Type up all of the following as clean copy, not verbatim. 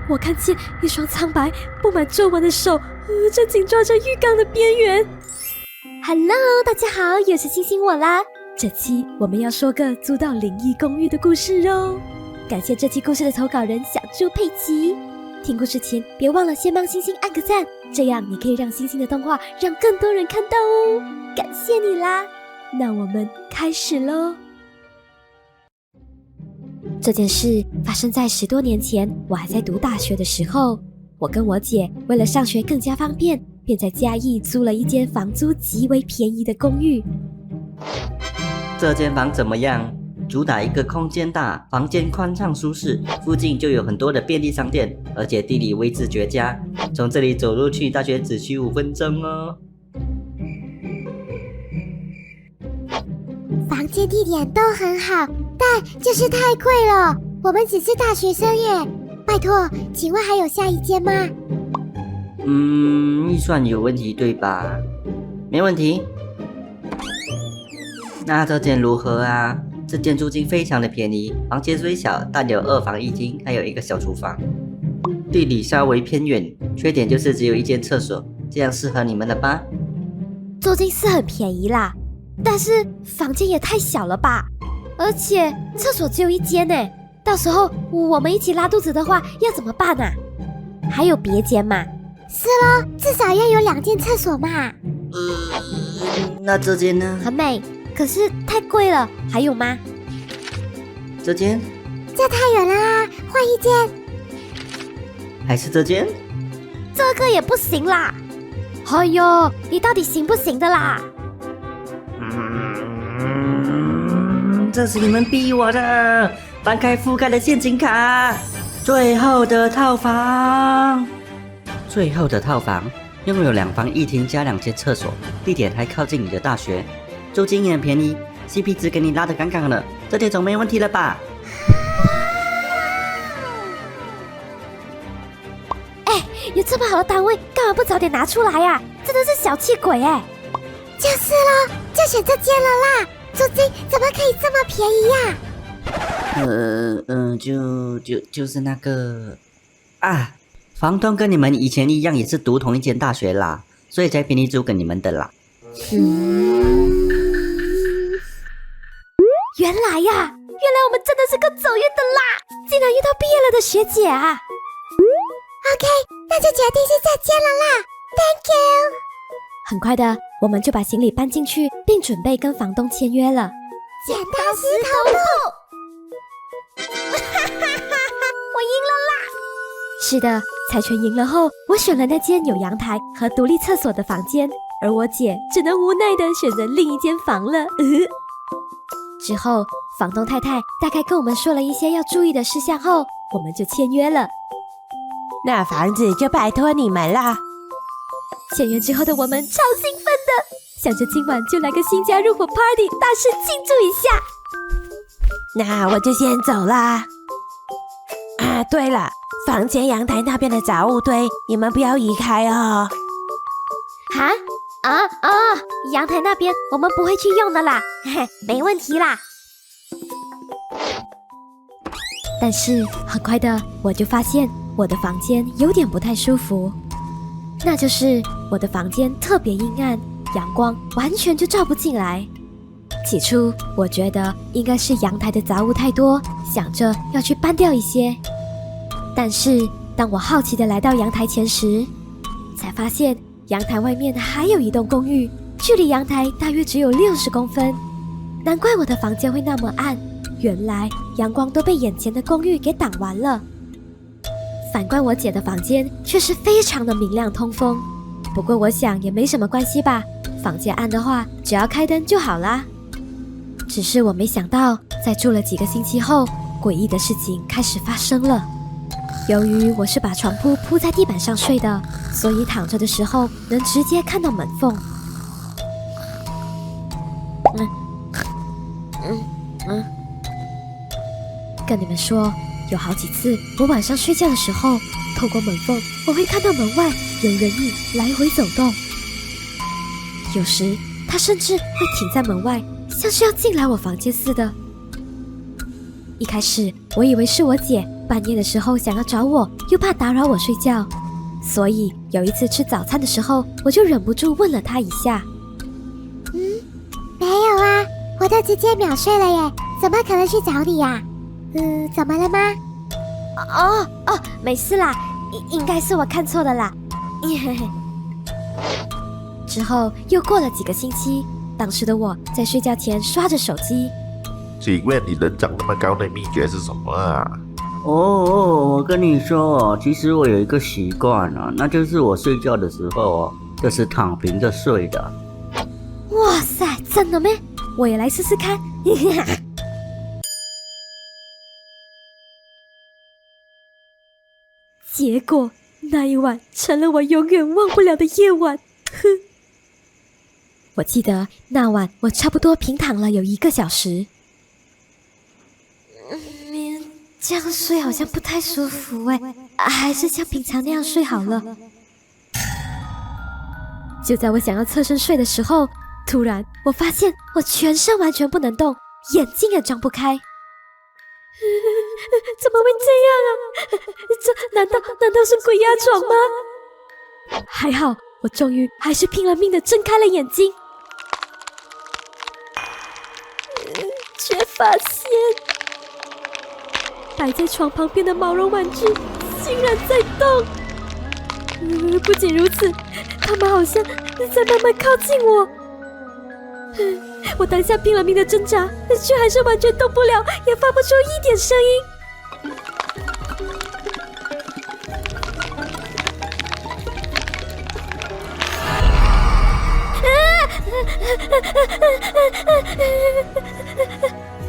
我看见一双苍白、布满皱纹的手，正紧抓着浴缸的边缘。Hello， 大家好，又是星星我啦。这期我们要说个租到灵异公寓的故事哦。感谢这期故事的投稿人小猪佩奇。听故事前别忘了先帮星星按个赞，这样你可以让星星的动画让更多人看到哦。感谢你啦。那我们开始咯。这件事发生在10多年前，我还在读大学的时候。我跟我姐为了上学更加方便，便在嘉义租了一间房租极为便宜的公寓。这间房怎么样？主打一个空间大，房间宽敞舒适，附近就有很多的便利商店，而且地理位置绝佳，从这里走路去大学只需5分钟哦。房间地点都很好，但就是太贵了，我们只是大学生耶。拜托，请问还有下一间吗？预算有问题对吧？没问题。那这间如何啊？这间租金非常的便宜，房间虽小，但有2房1厅，还有一个小厨房。地理稍微偏远，缺点就是只有一间厕所，这样适合你们了吧？租金是很便宜啦，但是房间也太小了吧？而且厕所只有1间耶，到时候我们一起拉肚子的话要怎么办啊？还有别间嘛？是咯，至少要有2间厕所嘛。那这间呢？很美，可是太贵了。还有吗？这间？这太远了啊，换一间。还是这间？这个也不行啦。哎呦，你到底行不行的啦？这是你们逼我的。翻开覆盖的陷阱卡，最后的套房。最后的套房拥有2房1厅加2间厕所，地点还靠近你的大学，租金也很便宜 ，CP 值给你拉得杠杠的，这点总没问题了吧？有这么好的单位，干嘛不早点拿出来呀？真的是小气鬼哎！就是咯，就选这间了啦，租金怎么可以这么便宜呀？就是那个啊，房东跟你们以前一样，也是读同一间大学啦，所以才便宜租给你们的啦。原来呀，原来我们真的是个走运的啦，竟然遇到毕业了的学姐啊 ！OK， 那就决定是这间了啦 ，Thank you。很快的，我们就把行李搬进去，并准备跟房东签约了。剪刀石头布。我赢了啦！是的，猜拳赢了后，我选了那间有阳台和独立厕所的房间，而我姐只能无奈地选择另一间房了。之后，房东太太大概跟我们说了一些要注意的事项后，我们就签约了。那房子就拜托你们啦。签约之后的我们超兴奋的，想着今晚就来个新家入伙 party， 大肆庆祝一下。那我就先走啦。啊，对了，房间阳台那边的杂物堆，你们不要移开哦。阳台那边我们不会去用的啦，嘿嘿，没问题啦。但是很快的，我就发现我的房间有点不太舒服，那就是我的房间特别阴暗，阳光完全就照不进来。起初我觉得应该是阳台的杂物太多，想着要去搬掉一些。但是当我好奇的来到阳台前时，才发现阳台外面还有一栋公寓，距离阳台大约只有60公分。难怪我的房间会那么暗，原来阳光都被眼前的公寓给挡完了。反观我姐的房间却是非常的明亮通风，不过我想也没什么关系吧，房间暗的话只要开灯就好啦。只是我没想到，在住了几个星期后，诡异的事情开始发生了。由于我是把床铺铺在地板上睡的，所以躺着的时候能直接看到门缝。跟你们说，有好几次我晚上睡觉的时候，透过门缝我会看到门外有人影来回走动，有时他甚至会停在门外，像是要进来我房间似的。一开始我以为是我姐半夜的时候想要找我，又怕打扰我睡觉，所以有一次吃早餐的时候，我就忍不住问了他一下。没有啊，我都直接秒睡了耶，怎么可能去找你呀？怎么了吗？没事啦，应该是我看错了啦。之后又过了几个星期，当时的我在睡觉前刷着手机。请问你能长那么高的秘诀是什么啊？我跟你说其实我有一个习惯啊，那就是我睡觉的时候就是躺平着睡的。哇塞，真的咩？我也来试试看。结果那一晚成了我永远忘不了的夜晚。我记得那晚我差不多平躺了有1个小时。这样睡好像不太舒服还是像平常那样睡好了。就在我想要侧身睡的时候，突然我发现我全身完全不能动，眼睛也张不开。怎么会这样啊？这难道是鬼压床吗？还好我终于还是拼了命的睁开了眼睛，却发现摆在床旁边的毛绒玩具竟然在动。不仅如此，它们好像在慢慢靠近我。我当下拼了命的挣扎，却还是完全动不了，也发不出一点声音。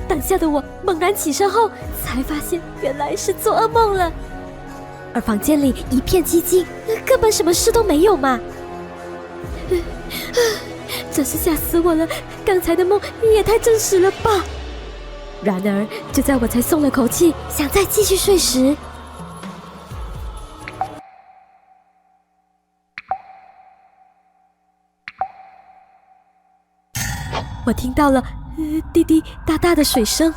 当下的我猛然起身后，才发现原来是做噩梦了。而房间里一片寂静，根本什么事都没有嘛。真是吓死我了，刚才的梦也太真实了吧。然而就在我才松了口气，想再继续睡时，我听到了滴滴答答的水声，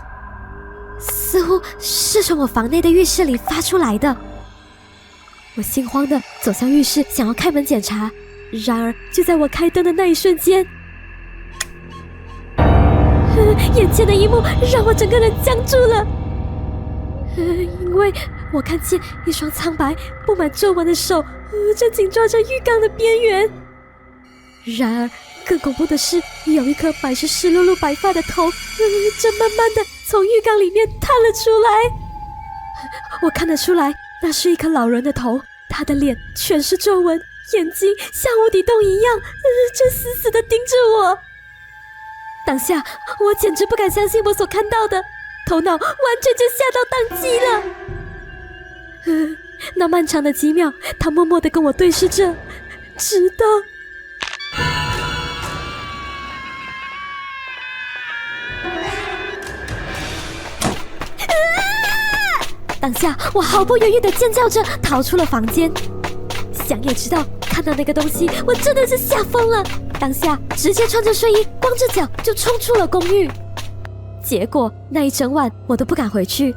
似乎是从我房内的浴室里发出来的。我心慌地走向浴室，想要开门检查，然而就在我开灯的那一瞬间，眼前的一幕让我整个人僵住了。因为我看见一双苍白布满皱纹的手正紧抓着浴缸的边缘。然而更恐怖的是，有一颗满是湿漉漉白发的头正慢慢的从浴缸里面探了出来。我看得出来那是一颗老人的头，他的脸全是皱纹，眼睛像无底洞一样正死死地盯着我。当下我简直不敢相信我所看到的，头脑完全就吓到宕机了。那漫长的几秒，他默默地跟我对视着，直到当下我毫不犹豫地尖叫着逃出了房间。想也知道，看到那个东西我真的是吓疯了，当下直接穿着睡衣光着脚就冲出了公寓。结果那一整晚我都不敢回去，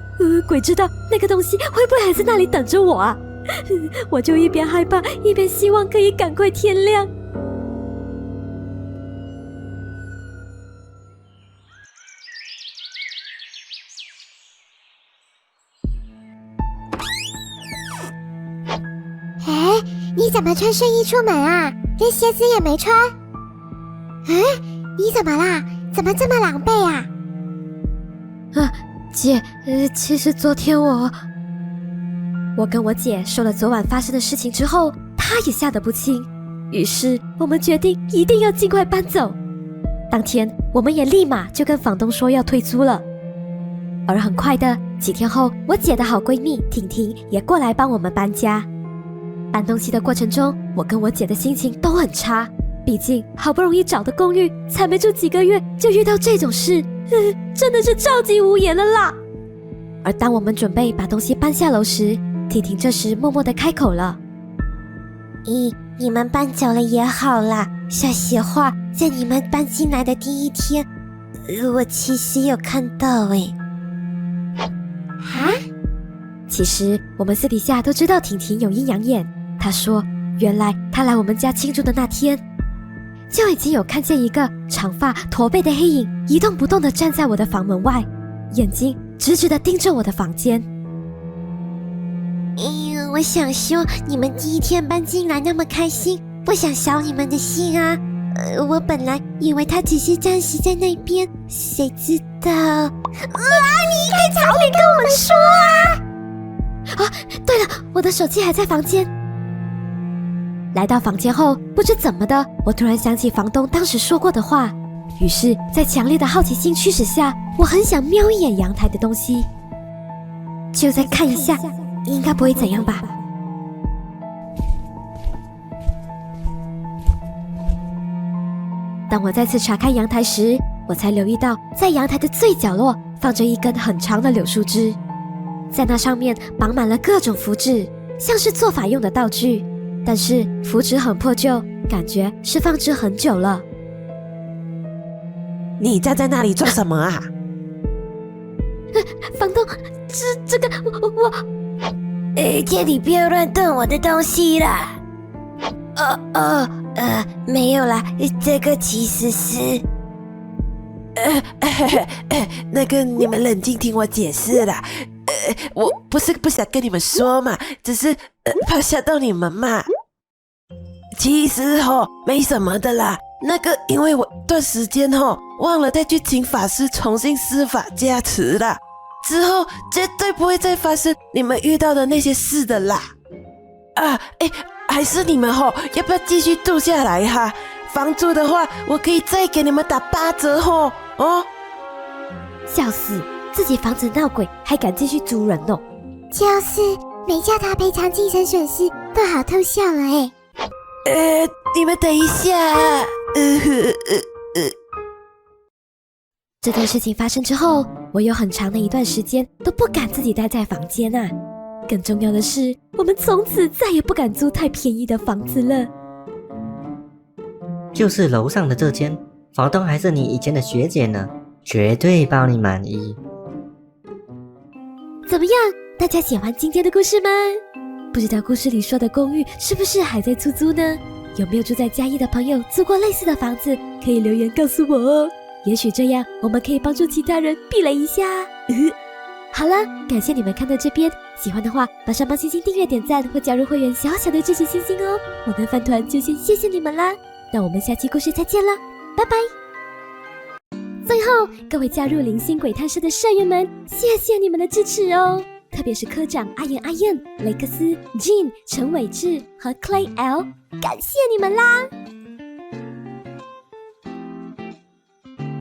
鬼知道那个东西会不会还在那里等着我啊。我就一边害怕一边希望可以赶快天亮。你怎么穿睡衣出门啊？连鞋子也没穿？你怎么啦？怎么这么狼狈啊？姐，其实昨天我跟我姐说了昨晚发生的事情之后，她也吓得不轻，于是我们决定一定要尽快搬走。当天我们也立马就跟房东说要退租了。而很快的几天后，我姐的好闺蜜婷婷也过来帮我们搬家。搬东西的过程中，我跟我姐的心情都很差，毕竟好不容易找的公寓，才没住几个月就遇到这种事，真的是超级无言了啦。而当我们准备把东西搬下楼时，婷婷这时默默地开口了：你们搬走了也好啦，说实话，在你们搬进来的第一天，我其实有看到其实我们私底下都知道婷婷有阴阳眼。她说，原来她来我们家庆祝的那天，就已经有看见一个长发驼背的黑影一动不动地站在我的房门外，眼睛直直地盯着我的房间。我想说，你们第一天搬进来那么开心，不想扫你们的兴啊。我本来以为他只是暂时在那边，谁知道？你应该早点跟我们说啊！对了，我的手机还在房间。来到房间后，不知怎么的，我突然想起房东当时说过的话，于是，在强烈的好奇心驱使下，我很想瞄一眼阳台的东西，就再看一下，应该不会怎样吧。当我再次查看阳台时，我才留意到，在阳台的最角落放着一根很长的柳树枝，在那上面绑满了各种符纸，像是做法用的道具，但是符纸很破旧，感觉是放置很久了。你站在那里做什么啊？房东，这个我借你不要乱动我的东西啦。没有啦，这个其实是……那个你们冷静听我解释啦。我不是不想跟你们说嘛，只是怕吓到你们嘛。其实没什么的啦。那个因为我段时间忘了再去请法师重新施法加持啦，之后绝对不会再发生你们遇到的那些事的啦。还是你们要不要继续住下来哈？房租的话，我可以再给你们打8折哦。笑死，自己房子闹鬼还敢继续租人哦。就是没叫他赔偿精神损失，都好偷笑了你们等一下。这件事情发生之后，我有很长的一段时间都不敢自己待在房间啊。更重要的是，我们从此再也不敢租太便宜的房子了。就是楼上的这间，房东还是你以前的学姐呢，绝对包你满意。怎么样，大家喜欢今天的故事吗？不知道故事里说的公寓是不是还在出租呢？有没有住在嘉义的朋友租过类似的房子？可以留言告诉我哦。也许这样我们可以帮助其他人避雷一下。好了，感谢你们看到这边，喜欢的话马上帮星星订阅点赞或加入会员，小小的支持星星哦。我跟饭团就先谢谢你们啦，那我们下期故事再见了，拜拜。最后，各位加入灵性鬼探社的社员们，谢谢你们的支持哦，特别是科长阿燕、雷克斯、Jean、陈伟志和 Clay L， 感谢你们啦！